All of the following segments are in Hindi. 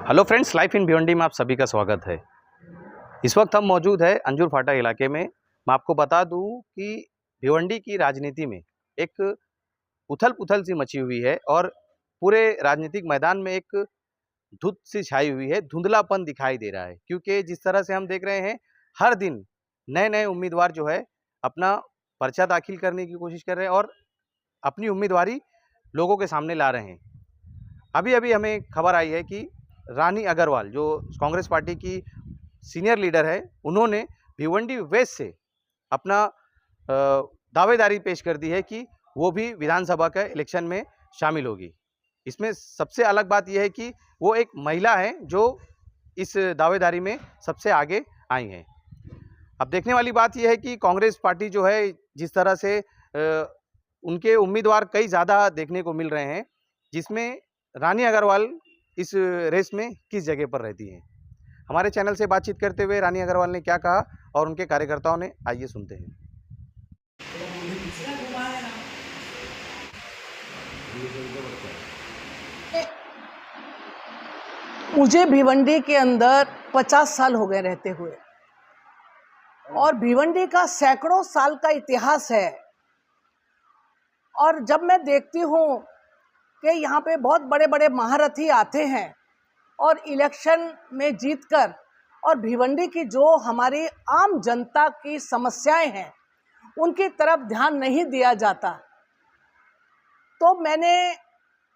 Hello friends, life in Bhiwandi में आप सभी का स्वागत है। इस वक्त हम मौजूद है अंजुर फाटा इलाके में। मैं आपको बता दूं कि भिवंडी की राजनीति में एक उथल पुथल सी मची हुई है और पूरे राजनीतिक मैदान में एक धुंध सी छाई हुई है, धुंधलापन दिखाई दे रहा है। क्योंकि जिस तरह से हम देख रहे हैं, हर दिन नए नए उम्मीदवार जो है अपना पर्चा दाखिल करने की कोशिश कर रहे हैं और अपनी उम्मीदवारी लोगों के सामने ला रहे हैं। अभी अभी हमें खबर आई है कि रानी अग्रवाल, जो कांग्रेस पार्टी की सीनियर लीडर है, उन्होंने भिवंडी वेस्ट से अपना दावेदारी पेश कर दी है कि वो भी विधानसभा के इलेक्शन में शामिल होगी। इसमें सबसे अलग बात यह है कि वो एक महिला है जो इस दावेदारी में सबसे आगे आई हैं। अब देखने वाली बात यह है कि कांग्रेस पार्टी जो है, जिस तरह से उनके उम्मीदवार कई ज़्यादा देखने को मिल रहे हैं, जिसमें रानी अग्रवाल इस रेस में किस जगह पर रहती हैं। हमारे चैनल से बातचीत करते हुए रानी अग्रवाल ने क्या कहा और उनके कार्यकर्ताओं ने, आइए सुनते हैं। मुझे भिवंडी के अंदर 50 साल हो गए रहते हुए और भिवंडी का सैकड़ों साल का इतिहास है। और जब मैं देखती हूँ कि यहाँ पे बहुत बड़े बड़े महारथी आते हैं और इलेक्शन में जीतकर और भिवंडी की जो हमारी आम जनता की समस्याएं हैं उनकी तरफ ध्यान नहीं दिया जाता, तो मैंने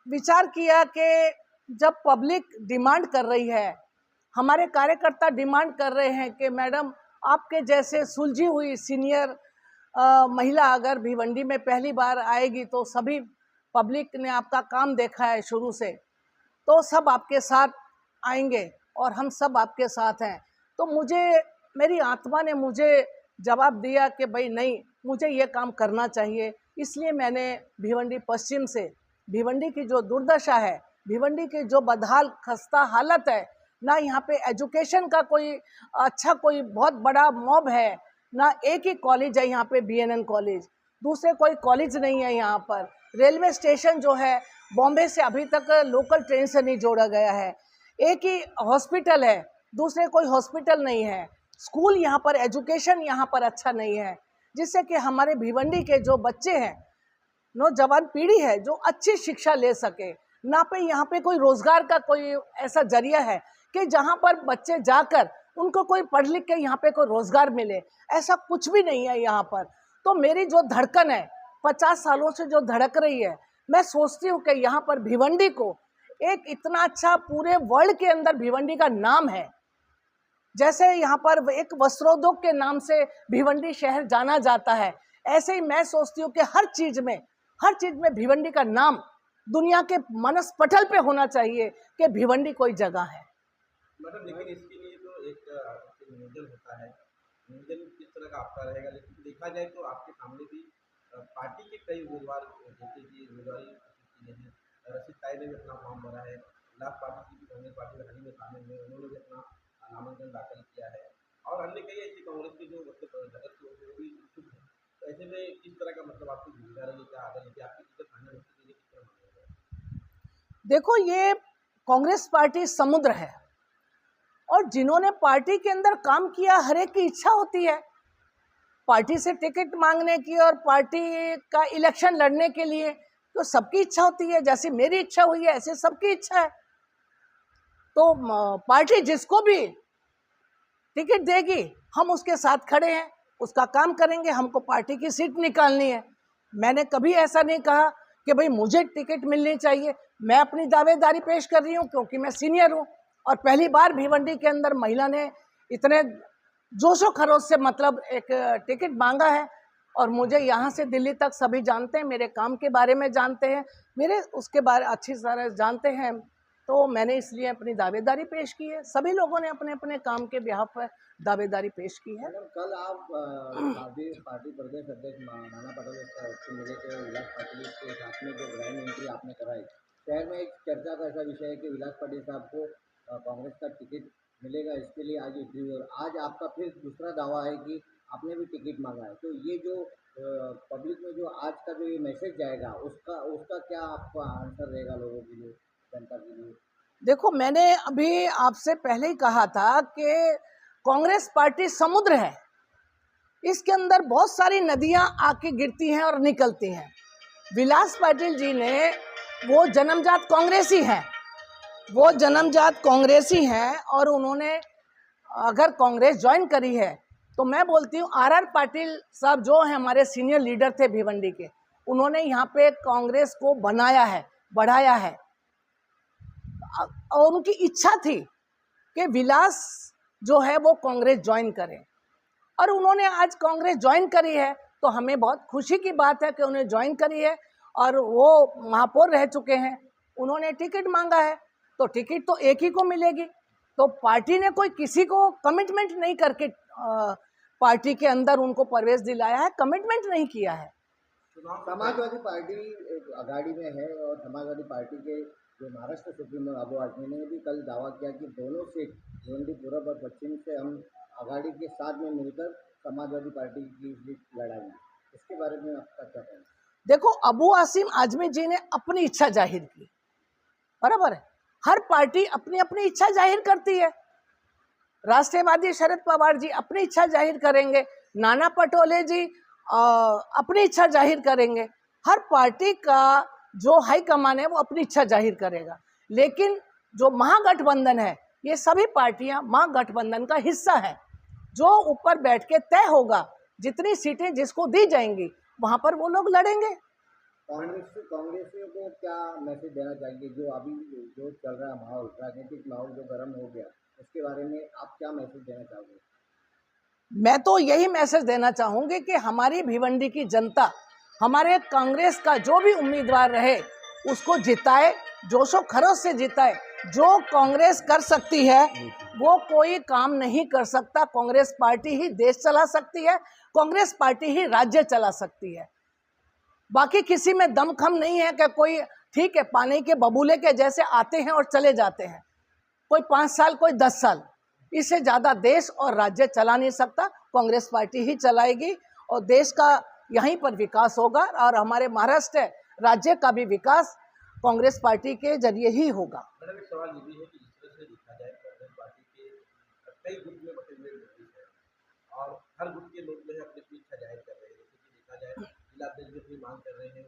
विचार किया कि जब पब्लिक डिमांड कर रही है, हमारे कार्यकर्ता डिमांड कर रहे हैं कि मैडम आपके जैसे सुलझी हुई सीनियर महिला अगर भिवंडी में पहली बार आएगी तो सभी पब्लिक ने आपका काम देखा है शुरू से, तो सब आपके साथ आएंगे और हम सब आपके साथ हैं। तो मेरी आत्मा ने मुझे जवाब दिया कि भाई नहीं, मुझे ये काम करना चाहिए। इसलिए मैंने भिवंडी पश्चिम से, भिवंडी की जो दुर्दशा है, भिवंडी की जो बदहाल खस्ता हालत है, ना यहाँ पे एजुकेशन का कोई अच्छा कोई बहुत बड़ा मॉब है, ना एक ही कॉलेज है यहाँ पे BNN कॉलेज, दूसरे कोई कॉलेज नहीं है यहाँ पर। रेलवे स्टेशन जो है बॉम्बे से अभी तक लोकल ट्रेन से नहीं जोड़ा गया है। एक ही हॉस्पिटल है, दूसरे कोई हॉस्पिटल नहीं है। स्कूल यहाँ पर, एजुकेशन यहाँ पर अच्छा नहीं है, जिससे कि हमारे भिवंडी के जो बच्चे हैं, नौजवान पीढ़ी है, जो अच्छी शिक्षा ले सके। ना पे यहाँ पे कोई रोजगार का कोई ऐसा जरिया है कि जहाँ पर बच्चे जाकर उनको कोई पढ़ लिख के यहाँ पे कोई रोजगार मिले, ऐसा कुछ भी नहीं है यहाँ पर। तो मेरी जो धड़कन है 50 सालों से जो धड़क रही है, मैं सोचती हूँ कि यहाँ पर भिवंडी को एक इतना अच्छा, पूरे वर्ल्ड के अंदर भिवंडी का नाम है। जैसे यहाँ पर एक वस्त्रोद्योग के नाम से भिवंडी शहर जाना जाता है, ऐसे ही मैं सोचती हूँ कि हर चीज में भिवंडी का नाम दुनिया के मनस पटल पे होना चाहिए कि भिवंडी कोई जगह है। मतलब लेकिन इसके लिए तो एक नियोजन होता है, नियोजन किस तरह का आपका रहेगा। लेकिन देखा जाए तो आपके सामने भी पार्टी के कई उम्मीदवार, जैसे कि उम्मीदवारी रशीद ताई ने भी अपना फॉर्म भरा है, लाभ पार्टी की कांग्रेस पार्टी रैली में शामिल हुए, उन्होंने भी अपना नामांकन दाखिल किया है, और अन्य कई ऐसी कांग्रेस के जो मतलब जगत के वो भी इच्छुक हैं। तो ऐसे में किस तरह का मतलब आपकी भूमिका रहेगी, क्या आगे लेके आपकी टिकट फाइनल होने के लिए किस तरह मानेगा? देखो, ये कांग्रेस पार्टी समुद्र है और जिन्होंने पार्टी के अंदर काम किया, हर एक की इच्छा होती है पार्टी से टिकट मांगने की और पार्टी का इलेक्शन लड़ने के लिए, तो सबकी इच्छा होती है। जैसे मेरी इच्छा हुई है ऐसे सबकी इच्छा है। तो पार्टी जिसको भी टिकट देगी हम उसके साथ खड़े हैं, उसका काम करेंगे। हमको पार्टी की सीट निकालनी है। मैंने कभी ऐसा नहीं कहा कि भाई मुझे टिकट मिलनी चाहिए। मैं अपनी दावेदारी पेश कर रही हूँ क्योंकि मैं सीनियर हूँ और पहली बार भिवंडी के अंदर महिला ने इतने जोशो खरोश से मतलब एक टिकट मांगा है। और मुझे यहाँ से दिल्ली तक सभी जानते हैं, मेरे काम के बारे में जानते हैं, मेरे उसके बारे अच्छी तरह जानते हैं। तो मैंने इसलिए अपनी दावेदारी पेश की है। सभी लोगों ने अपने अपने काम के बिहाफ पर दावेदारी पेश की है। कल आप पार्टी प्रदेश अध्यक्ष नाना पटोले से मिले थे, विलास पाटिल के साथ में जो ग्रैंड एंट्री आपने कराई, शहर में एक चर्चा का ऐसा विषय है कि विलास पाटिल साहब को कांग्रेस का टिकट मिलेगा, इसके लिए आज उठी हुई, और आज आपका फिर दूसरा दावा है कि आपने भी टिकट मांगा है। तो ये जो पब्लिक में जो आज का जो ये मैसेज जाएगा, उसका क्या आपका आंसर रहेगा लोगों के लिए, जनता के लिए? देखो, मैंने अभी आपसे पहले ही कहा था कि कांग्रेस पार्टी समुद्र है, इसके अंदर बहुत सारी नदियां आके गिरती हैं और निकलती हैं। विलास पाटिल जी ने वो जन्मजात कांग्रेसी हैं, वो जन्मजात कांग्रेसी हैं और उन्होंने अगर कांग्रेस ज्वाइन करी है तो मैं बोलती हूँ आर पाटिल साहब जो हैं हमारे सीनियर लीडर थे भिवंडी के, उन्होंने यहाँ पे कांग्रेस को बनाया है, बढ़ाया है और उनकी इच्छा थी कि विलास जो है वो कांग्रेस ज्वाइन करें और उन्होंने आज कांग्रेस ज्वाइन करी है। तो हमें बहुत खुशी की बात है कि उन्हें ज्वाइन करी है और वो महापौर रह चुके हैं। उन्होंने टिकट मांगा है तो टिकट तो एक ही को मिलेगी। तो पार्टी ने कोई किसी को कमिटमेंट नहीं करके पार्टी के अंदर उनको प्रवेश दिलाया है, कमिटमेंट नहीं किया है। समाजवादी पार्टी आघाड़ी में है और समाजवादी पार्टी के जो महाराष्ट्र सुप्रीमो अबू आजमी ने भी कल दावा किया कि दोनों सीट भिवंडी पूर्व और पश्चिम से हम आघाड़ी के साथ में मिलकर समाजवादी पार्टी की सीट लड़ाएंगे। इसके बारे में आपका क्या कहना है? देखो, अबू आसिम आजमी जी ने अपनी इच्छा जाहिर की, बराबर है। हर पार्टी अपनी अपनी इच्छा जाहिर करती है। राष्ट्रवादी शरद पवार जी अपनी इच्छा जाहिर करेंगे, नाना पटोले जी अपनी इच्छा जाहिर करेंगे। हर पार्टी का जो हाईकमान है वो अपनी इच्छा जाहिर करेगा, लेकिन जो महागठबंधन है ये सभी पार्टियां महागठबंधन का हिस्सा है। जो ऊपर बैठ के तय होगा, जितनी सीटें जिसको दी जाएंगी वहां पर वो लोग लड़ेंगे। कांग्रेसियों को क्या मैसेज देना चाहिए? जो अभी जो चल रहा है माहौल, राजनीतिक माहौल जो गर्म हो गया, उसके बारे में आप क्या मैसेज देना चाहोगे? मैं तो यही मैसेज देना चाहूंगी कि हमारी भिवंडी की जनता हमारे कांग्रेस का जो भी उम्मीदवार रहे उसको जिताए, जोशो खरोश से जिताए। जो कांग्रेस कर सकती है वो कोई काम नहीं कर सकता। कांग्रेस पार्टी ही देश चला सकती है, कांग्रेस पार्टी ही राज्य चला सकती है। बाकी किसी में दमखम नहीं है कि कोई ठीक है पानी के बबूले के जैसे आते हैं और चले जाते हैं, कोई 5 साल कोई 10 साल, इससे ज़्यादा देश और राज्य चला नहीं सकता। कांग्रेस पार्टी ही चलाएगी और देश का यहीं पर विकास होगा और हमारे महाराष्ट्र राज्य का भी विकास कांग्रेस पार्टी के जरिए ही होगा। मैडम, एक सवाल ये भी है कि जिस तरह से देखा जाए कांग्रेस पार्टी के कई गुट में बटे हुए लोग हैं और हर गुट के लोग जो है अपनी अपनी इच्छा जाहिर कर रहे हैं। जैसे कि देखा जाए जिला अध्यक्ष भी अपनी मांग कर रहे हैं,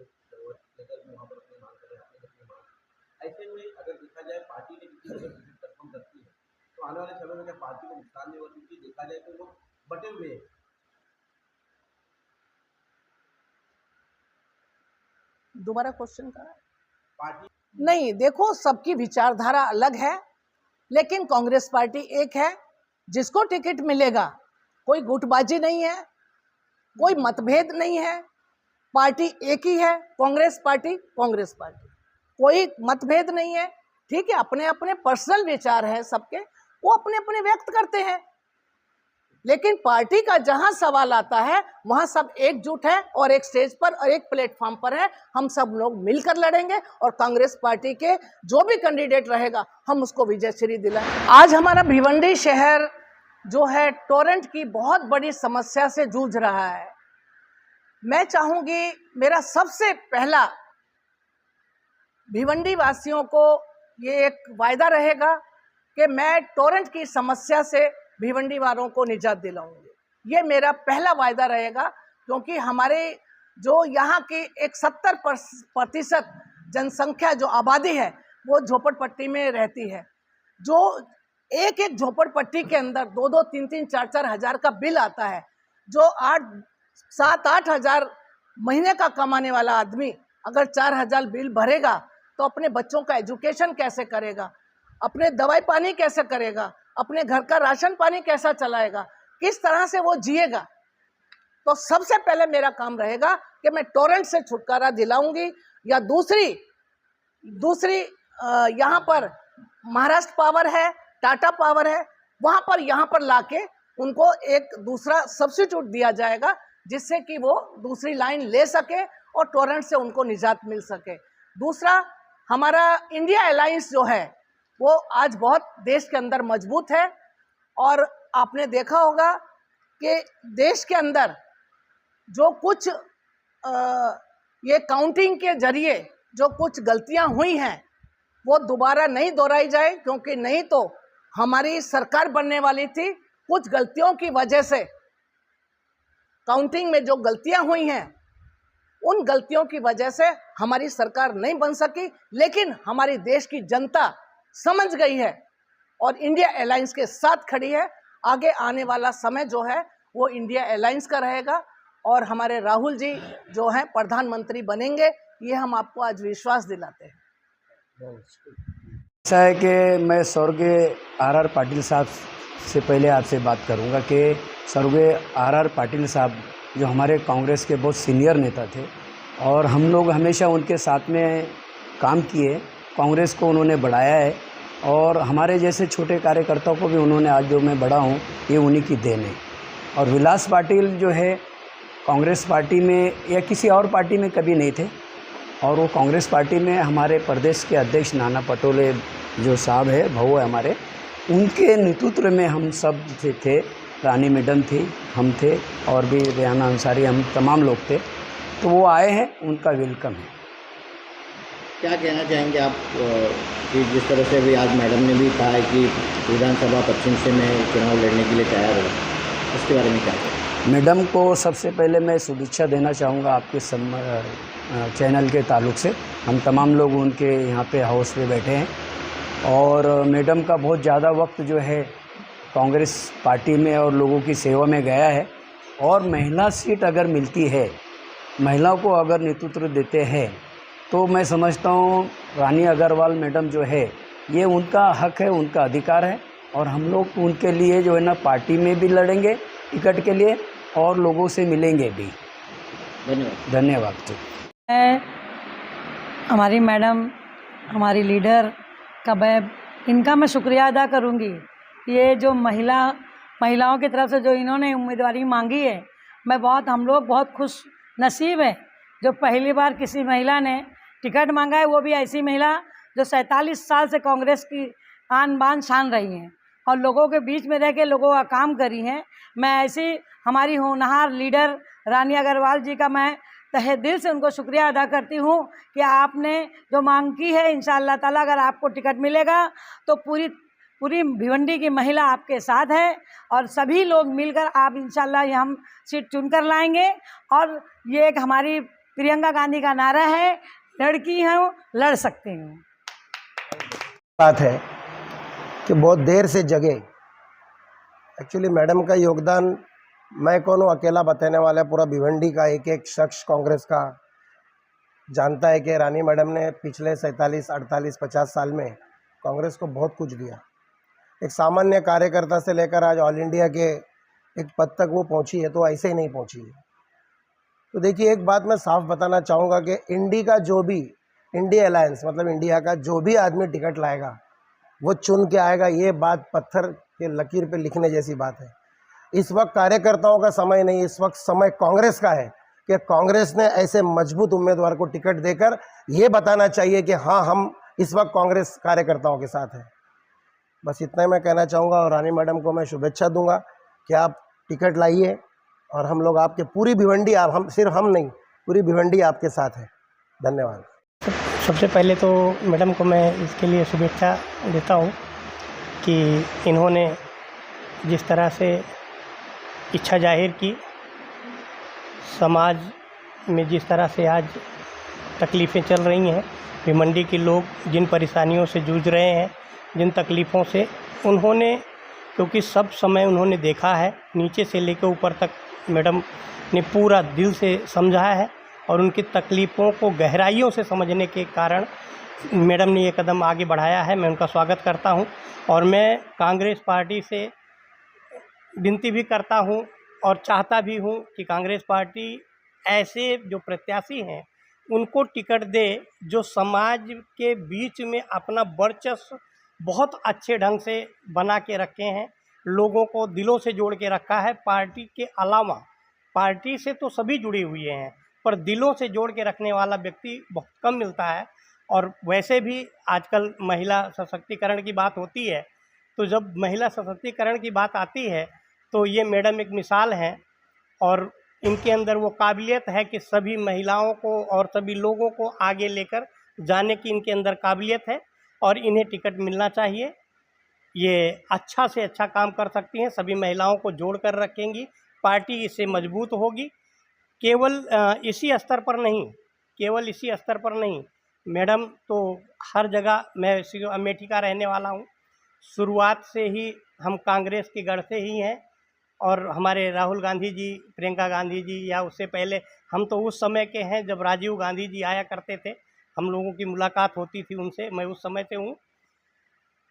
नगर में वहाँ पर अपनी मांग कर रहे हैं, अपनी मांग। ऐसे में अगर देखा जाए पार्टी ने किसी अगर टिकट कंफर्म करती है तो आने वाले समय में क्या पार्टी को नुकसान नहीं होगा? क्योंकि देखा जाए तो लोग बटे हुए हैं। दोबारा क्वेश्चन करा। पार्टी नहीं, देखो सबकी विचारधारा अलग है, लेकिन कांग्रेस पार्टी एक है। जिसको टिकट मिलेगा, कोई गुटबाजी नहीं है, कोई मतभेद नहीं है, पार्टी एक ही है। कांग्रेस पार्टी कोई मतभेद नहीं है। ठीक है, अपने अपने पर्सनल विचार है सबके, वो अपने अपने व्यक्त करते हैं, लेकिन पार्टी का जहां सवाल आता है वहां सब एकजुट है और एक स्टेज पर और एक प्लेटफॉर्म पर है। हम सब लोग मिलकर लड़ेंगे और कांग्रेस पार्टी के जो भी कैंडिडेट रहेगा हम उसको विजय श्री दिलाएंगे। आज हमारा भिवंडी शहर जो है टोरेंट की बहुत बड़ी समस्या से जूझ रहा है। मैं चाहूंगी, मेरा सबसे पहला भिवंडी वासियों को ये एक वायदा रहेगा कि मैं टोरेंट की समस्या से भिवंडी वालों को निजात दिलाऊंगी। ये मेरा पहला वायदा रहेगा, क्योंकि हमारे जो यहाँ की एक 70% जनसंख्या जो आबादी है वो झोपड़पट्टी में रहती है। जो एक एक झोपड़पट्टी के अंदर 2-2, 3-3, 4-4 हज़ार का बिल आता है। जो 7-8 हज़ार महीने का कमाने वाला आदमी अगर 4 हज़ार बिल भरेगा तो अपने बच्चों का एजुकेशन कैसे करेगा, अपने दवाई पानी कैसे करेगा, अपने घर का राशन पानी कैसा चलाएगा, किस तरह से वो जिएगा। तो सबसे पहले मेरा काम रहेगा कि मैं टोरेंट से छुटकारा दिलाऊंगी। या दूसरी यहाँ पर महाराष्ट्र पावर है, टाटा पावर है, वहाँ पर यहाँ पर लाके उनको एक दूसरा सब्स्टिट्यूट दिया जाएगा, जिससे कि वो दूसरी लाइन ले सके और टोरेंट से उनको निजात मिल सके। दूसरा, हमारा इंडिया अलायंस जो है वो आज बहुत देश के अंदर मजबूत है और आपने देखा होगा कि देश के अंदर जो कुछ ये काउंटिंग के जरिए जो कुछ गलतियां हुई हैं वो दोबारा नहीं दोहराई जाए, क्योंकि नहीं तो हमारी सरकार बनने वाली थी। कुछ गलतियों की वजह से काउंटिंग में जो गलतियां हुई हैं, उन गलतियों की वजह से हमारी सरकार नहीं बन सकी, लेकिन हमारी देश की जनता समझ गई है और इंडिया अलायंस के साथ खड़ी है। आगे आने वाला समय जो है वो इंडिया अलायंस का रहेगा और हमारे राहुल जी जो हैं प्रधानमंत्री बनेंगे, ये हम आपको आज विश्वास दिलाते हैं। ऐसा है कि मैं स्वर्गीय आर पाटिल साहब से पहले आपसे बात करूंगा कि स्वर्गीय आर पाटिल साहब जो हमारे कांग्रेस के बहुत सीनियर नेता थे और हम लोग हमेशा उनके साथ में काम किए। कांग्रेस को उन्होंने बढ़ाया है और हमारे जैसे छोटे कार्यकर्ताओं को भी उन्होंने आज जो मैं बड़ा हूँ ये उन्हीं की देन है। और विलास पाटिल जो है कांग्रेस पार्टी में या किसी और पार्टी में कभी नहीं थे और वो कांग्रेस पार्टी में हमारे प्रदेश के अध्यक्ष नाना पटोले जो साहब है भाऊ है हमारे, उनके नेतृत्व में हम सब थे। रानी मैडम थी, हम थे और भी रेहाना अंसारी, हम तमाम लोग थे। तो वो आए हैं, उनका वेलकम है। क्या कहना चाहेंगे आप कि जिस तरह से भी आज मैडम ने भी कहा है कि विधानसभा पश्चिम से मैं चुनाव लड़ने के लिए तैयार हूँ, उसके बारे में क्या कहें? मैडम को सबसे पहले मैं शुभेच्छा देना चाहूँगा आपके चैनल के ताल्लुक से। हम तमाम लोग उनके यहाँ पे हाउस पे बैठे हैं और मैडम का बहुत ज़्यादा वक्त जो है कांग्रेस पार्टी में और लोगों की सेवा में गया है और महिला सीट अगर मिलती है, महिलाओं को अगर नेतृत्व देते हैं, तो मैं समझता हूँ रानी अग्रवाल मैडम जो है ये उनका हक है, उनका अधिकार है और हम लोग उनके लिए जो है ना पार्टी में भी लड़ेंगे टिकट के लिए और लोगों से मिलेंगे भी। धन्यवाद। धन्यवाद। हमारी मैडम, हमारी लीडर का इनका मैं शुक्रिया अदा करूंगी। ये जो महिलाओं की तरफ से जो इन्होंने उम्मीदवारी मांगी है, हम लोग बहुत खुश नसीब हैं जो पहली बार किसी महिला ने टिकट मांगा है, वो भी ऐसी महिला जो 47 साल से कांग्रेस की आन बान शान रही हैं और लोगों के बीच में रह के लोगों का काम करी हैं। मैं ऐसी हमारी होनहार लीडर रानी अग्रवाल जी का मैं तहे दिल से उनको शुक्रिया अदा करती हूँ कि आपने जो मांग की है, इंशाअल्लाह ताला अगर आपको टिकट मिलेगा तो पूरी भिवंडी की महिला आपके साथ है और सभी लोग मिलकर आप इंशाअल्लाह ये हम सीट चुनकर लाएंगे। और ये एक हमारी प्रियंका गांधी का नारा है, लड़की हूँ लड़ सकती हूँ। बात है कि बहुत देर से जगे। एक्चुअली मैडम का योगदान मैं कौन हूँ अकेला बताने वाला है, पूरा भिवंडी का एक एक शख्स कांग्रेस का जानता है कि रानी मैडम ने पिछले 47, 48, 50 साल में कांग्रेस को बहुत कुछ दिया। एक सामान्य कार्यकर्ता से लेकर आज ऑल इंडिया के एक पद तक वो पहुंची है, तो ऐसे ही नहीं पहुंची है। तो देखिए, एक बात मैं साफ बताना चाहूँगा कि इंडिया अलायंस मतलब इंडिया का जो भी आदमी टिकट लाएगा वो चुन के आएगा। ये बात पत्थर के लकीर पे लिखने जैसी बात है। इस वक्त कार्यकर्ताओं का समय नहीं, इस वक्त समय कांग्रेस का है कि कांग्रेस ने ऐसे मजबूत उम्मीदवार को टिकट देकर ये बताना चाहिए कि हाँ, हम इस वक्त कांग्रेस कार्यकर्ताओं के साथ हैं। बस इतना ही मैं कहना चाहूँगा और रानी मैडम को मैं शुभेच्छा दूंगा कि आप टिकट लाइए और हम लोग आपके पूरी भिवंडी, सिर्फ हम नहीं, पूरी भिवंडी आपके साथ है। धन्यवाद। सबसे पहले तो मैडम को मैं इसके लिए शुभेच्छा देता हूँ कि इन्होंने जिस तरह से इच्छा जाहिर की, समाज में जिस तरह से आज तकलीफ़ें चल रही हैं, भिवंडी के लोग जिन परेशानियों से जूझ रहे हैं, जिन तकलीफ़ों से उन्होंने, क्योंकि सब समय उन्होंने देखा है, नीचे से लेकर ऊपर तक मैडम ने पूरा दिल से समझा है और उनकी तकलीफ़ों को गहराइयों से समझने के कारण मैडम ने ये कदम आगे बढ़ाया है। मैं उनका स्वागत करता हूं और मैं कांग्रेस पार्टी से विनती भी करता हूं और चाहता भी हूं कि कांग्रेस पार्टी ऐसे जो प्रत्याशी हैं उनको टिकट दे जो समाज के बीच में अपना वर्चस्व बहुत अच्छे ढंग से बना के रखे हैं, लोगों को दिलों से जोड़ के रखा है। पार्टी के अलावा, पार्टी से तो सभी जुड़े हुए हैं पर दिलों से जोड़ के रखने वाला व्यक्ति बहुत कम मिलता है। और वैसे भी आजकल महिला सशक्तिकरण की बात होती है, तो जब महिला सशक्तिकरण की बात आती है तो ये मैडम एक मिसाल हैं और इनके अंदर वो काबिलियत है कि सभी महिलाओं को और सभी लोगों को आगे लेकर जाने की इनके अंदर काबिलियत है। और इन्हें टिकट मिलना चाहिए। ये अच्छा से अच्छा काम कर सकती हैं, सभी महिलाओं को जोड़ कर रखेंगी, पार्टी इससे मजबूत होगी। केवल इसी स्तर पर नहीं, केवल इसी स्तर पर नहीं, मैडम तो हर जगह, मैं अमेठी का रहने वाला हूँ, शुरुआत से ही हम कांग्रेस के गढ़ से ही हैं, और हमारे राहुल गांधी जी, प्रियंका गांधी जी, या उससे पहले हम तो उस समय के हैं जब राजीव गांधी जी आया करते थे, हम लोगों की मुलाकात होती थी उनसे, मैं उस समय से हूँ।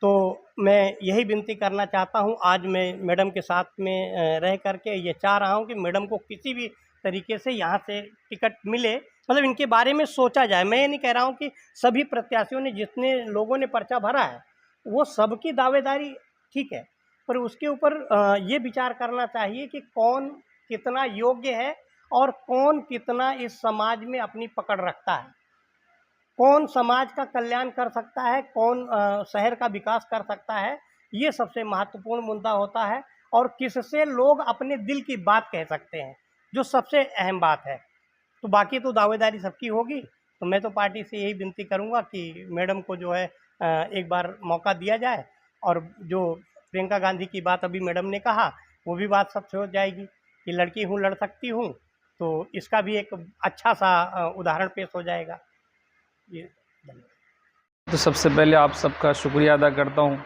तो मैं यही विनती करना चाहता हूँ, आज मैं मैडम के साथ में रह करके ये चाह रहा हूँ कि मैडम को किसी भी तरीके से यहाँ से टिकट मिले, मतलब इनके बारे में सोचा जाए। मैं ये नहीं कह रहा हूँ कि सभी प्रत्याशियों ने, जितने लोगों ने पर्चा भरा है, वो सबकी दावेदारी ठीक है, पर उसके ऊपर ये विचार करना चाहिए कि कौन कितना योग्य है और कौन कितना इस समाज में अपनी पकड़ रखता है, कौन समाज का कल्याण कर सकता है, कौन शहर का विकास कर सकता है। ये सबसे महत्वपूर्ण मुद्दा होता है, और किससे लोग अपने दिल की बात कह सकते हैं, जो सबसे अहम बात है। तो बाकी तो दावेदारी सबकी होगी। तो मैं तो पार्टी से यही विनती करूंगा कि मैडम को जो है एक बार मौका दिया जाए, और जो प्रियंका गांधी की बात अभी मैडम ने कहा, वो भी बात सच हो जाएगी कि लड़की हूँ, लड़ सकती हूँ, तो इसका भी एक अच्छा सा उदाहरण पेश हो जाएगा। ये तो सबसे पहले आप सबका शुक्रिया अदा करता हूं,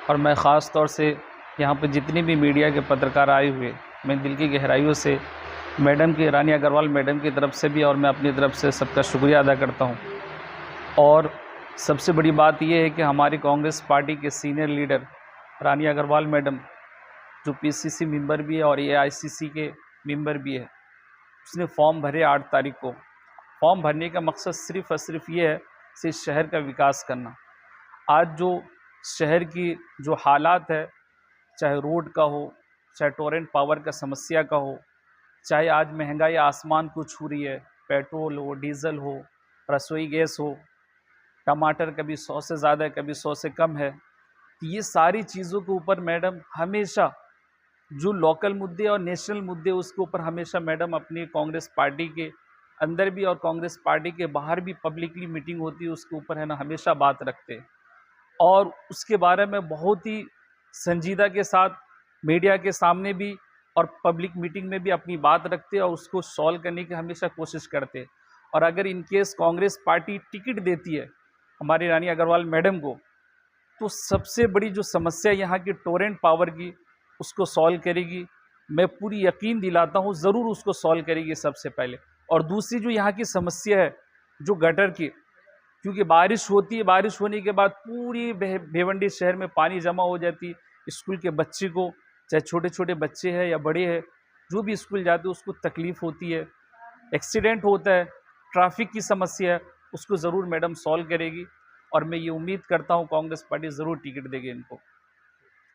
और मैं ख़ास तौर से यहाँ पे जितने भी मीडिया के पत्रकार आए हुए, मैं दिल की गहराइयों से मैडम की, रानी अग्रवाल मैडम की तरफ से भी और मैं अपनी तरफ से सबका शुक्रिया अदा करता हूं। और सबसे बड़ी बात यह है कि हमारी कांग्रेस पार्टी के सीनियर लीडर रानी अग्रवाल मैडम, जो पीसीसी मेंबर भी है और एआईसीसी के मेंबर भी है, उसने फॉर्म भरे 8 तारीख को। फॉर्म भरने का मकसद सिर्फ़ और सिर्फ ये है कि शहर का विकास करना। आज जो शहर की जो हालात है, चाहे रोड का हो, चाहे टोरेंट पावर का समस्या का हो, चाहे आज महंगाई आसमान को छू रही है, पेट्रोल हो, डीज़ल हो, रसोई गैस हो, टमाटर कभी 100 से ज़्यादा है, कभी 100 से कम है। ये सारी चीज़ों के ऊपर मैडम हमेशा, जो लोकल मुद्दे और नेशनल मुद्दे, उसके ऊपर हमेशा मैडम अपनी कांग्रेस पार्टी के अंदर भी और कांग्रेस पार्टी के बाहर भी पब्लिकली मीटिंग होती है, उसके ऊपर है ना हमेशा बात रखते हैं, और उसके बारे में बहुत ही संजीदा के साथ मीडिया के सामने भी और पब्लिक मीटिंग में भी अपनी बात रखते हैं, और उसको सॉल्व करने की हमेशा कोशिश करते हैं। और अगर in case Congress party ticket देती है हमारी रानी अग्रवाल मैडम को, तो सबसे बड़ी जो समस्या यहाँ की टोरेंट पावर की, उसको सॉल्व करेगी। मैं पूरी यकीन दिलाता हूँ, ज़रूर उसको सॉल्व करेगी सबसे पहले। और दूसरी जो यहाँ की समस्या है, जो गटर की, क्योंकि बारिश होती है, बारिश होने के बाद पूरी भिवंडी शहर में पानी जमा हो जाती है। स्कूल के बच्चे को, चाहे छोटे छोटे बच्चे हैं या बड़े हैं, जो भी स्कूल जाते हैं उसको तकलीफ़ होती है, एक्सीडेंट होता है, ट्रैफिक की समस्या है, उसको ज़रूर मैडम सॉल्व करेगी। और मैं ये उम्मीद करता हूँ कांग्रेस पार्टी ज़रूर टिकट देगी इनको।